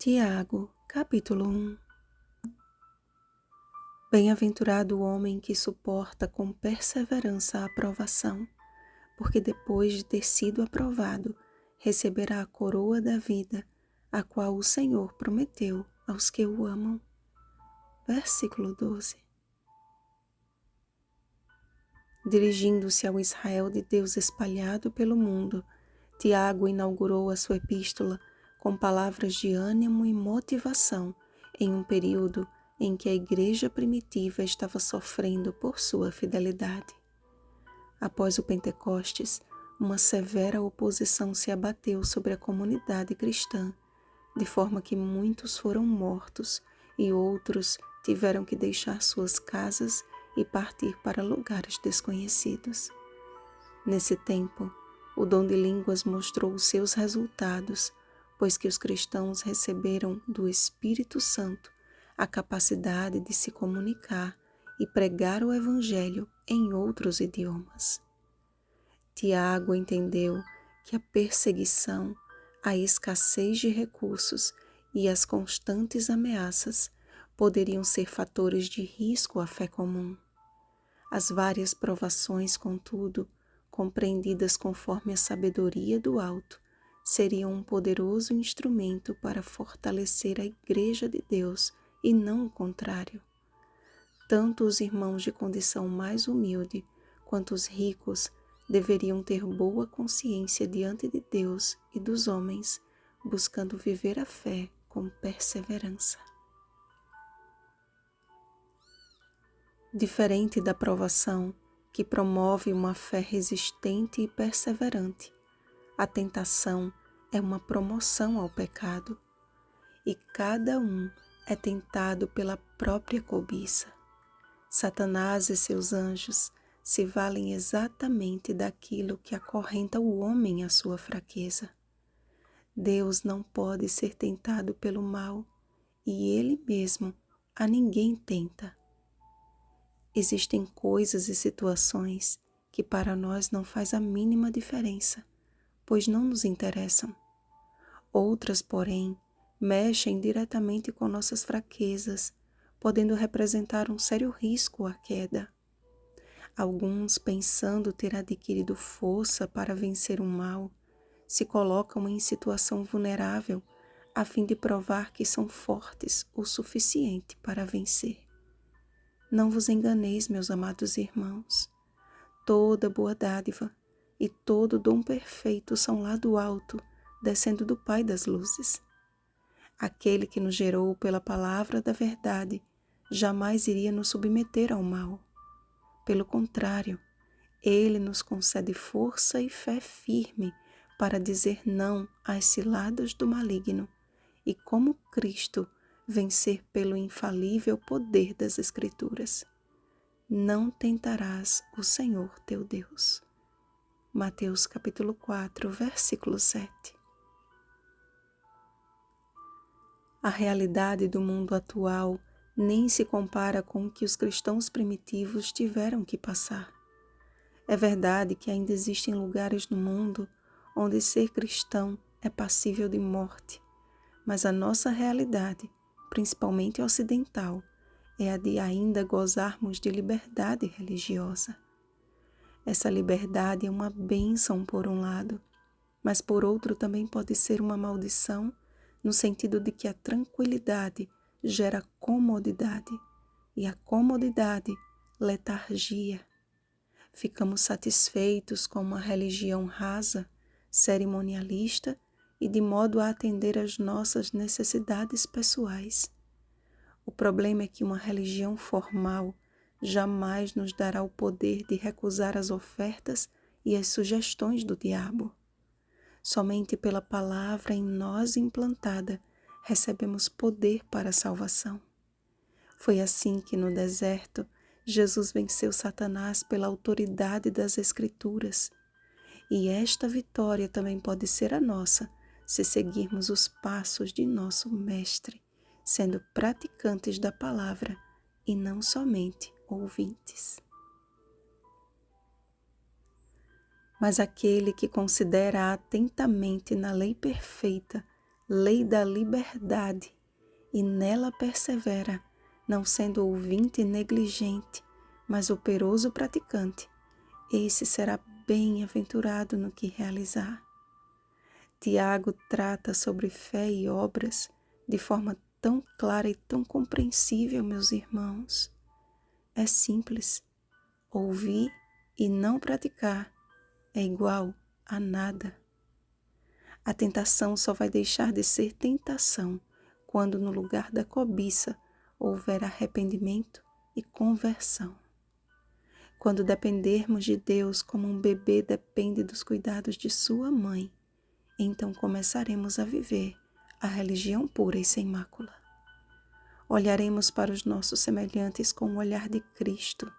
Tiago, capítulo 1. Bem-aventurado o homem que suporta com perseverança a aprovação, porque depois de ter sido aprovado, receberá a coroa da vida, a qual o Senhor prometeu aos que o amam. Versículo 12. Dirigindo-se ao Israel de Deus espalhado pelo mundo, Tiago inaugurou a sua epístola com palavras de ânimo e motivação em um período em que a igreja primitiva estava sofrendo por sua fidelidade. Após o Pentecostes, uma severa oposição se abateu sobre a comunidade cristã, de forma que muitos foram mortos e outros tiveram que deixar suas casas e partir para lugares desconhecidos. Nesse tempo, o dom de línguas mostrou os seus resultados, pois que os cristãos receberam do Espírito Santo a capacidade de se comunicar e pregar o Evangelho em outros idiomas. Tiago entendeu que a perseguição, a escassez de recursos e as constantes ameaças poderiam ser fatores de risco à fé comum. As várias provações, contudo, compreendidas conforme a sabedoria do alto, seriam um poderoso instrumento para fortalecer a Igreja de Deus e não o contrário. Tanto os irmãos de condição mais humilde quanto os ricos deveriam ter boa consciência diante de Deus e dos homens, buscando viver a fé com perseverança. Diferente da provação, que promove uma fé resistente e perseverante, a tentação é uma promoção ao pecado, e cada um é tentado pela própria cobiça. Satanás e seus anjos se valem exatamente daquilo que acorrenta o homem à sua fraqueza. Deus não pode ser tentado pelo mal, e Ele mesmo a ninguém tenta. Existem coisas e situações que para nós não faz a mínima diferença, pois não nos interessam. Outras, porém, mexem diretamente com nossas fraquezas, podendo representar um sério risco à queda. Alguns, pensando ter adquirido força para vencer o mal, se colocam em situação vulnerável a fim de provar que são fortes o suficiente para vencer. Não vos enganeis, meus amados irmãos. Toda boa dádiva e todo dom perfeito são lá do alto, descendo do Pai das luzes. Aquele que nos gerou pela palavra da verdade jamais iria nos submeter ao mal. Pelo contrário, Ele nos concede força e fé firme para dizer não às ciladas do maligno e, como Cristo, vencer pelo infalível poder das Escrituras. Não tentarás o Senhor teu Deus. Mateus capítulo 4, versículo 7. A realidade do mundo atual nem se compara com o que os cristãos primitivos tiveram que passar. É verdade que ainda existem lugares no mundo onde ser cristão é passível de morte, mas a nossa realidade, principalmente ocidental, é a de ainda gozarmos de liberdade religiosa. Essa liberdade é uma bênção por um lado, mas por outro também pode ser uma maldição, no sentido de que a tranquilidade gera comodidade e a comodidade letargia. Ficamos satisfeitos com uma religião rasa, cerimonialista e de modo a atender às nossas necessidades pessoais. O problema é que uma religião formal jamais nos dará o poder de recusar as ofertas e as sugestões do diabo. Somente pela palavra em nós implantada recebemos poder para a salvação. Foi assim que no deserto Jesus venceu Satanás pela autoridade das Escrituras. E esta vitória também pode ser a nossa se seguirmos os passos de nosso Mestre, sendo praticantes da palavra e não somente ouvintes. Mas aquele que considera atentamente na lei perfeita, lei da liberdade, e nela persevera, não sendo ouvinte negligente, mas operoso praticante, esse será bem-aventurado no que realizar. Tiago trata sobre fé e obras de forma tão clara e tão compreensível, meus irmãos. É simples. Ouvir e não praticar é igual a nada. A tentação só vai deixar de ser tentação quando no lugar da cobiça houver arrependimento e conversão. Quando dependermos de Deus como um bebê depende dos cuidados de sua mãe, então começaremos a viver a religião pura e sem mácula. Olharemos para os nossos semelhantes com o olhar de Cristo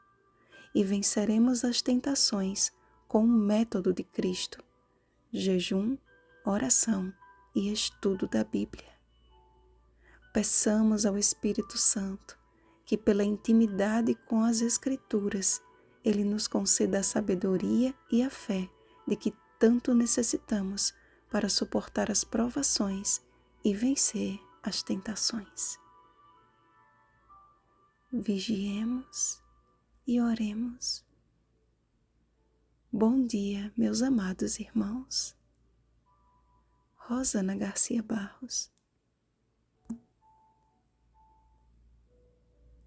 e venceremos as tentações com o método de Cristo: jejum, oração e estudo da Bíblia. Peçamos ao Espírito Santo que, pela intimidade com as Escrituras, Ele nos conceda a sabedoria e a fé de que tanto necessitamos para suportar as provações e vencer as tentações. Vigiemos e oremos. Bom dia, meus amados irmãos. Rosana Garcia Barros.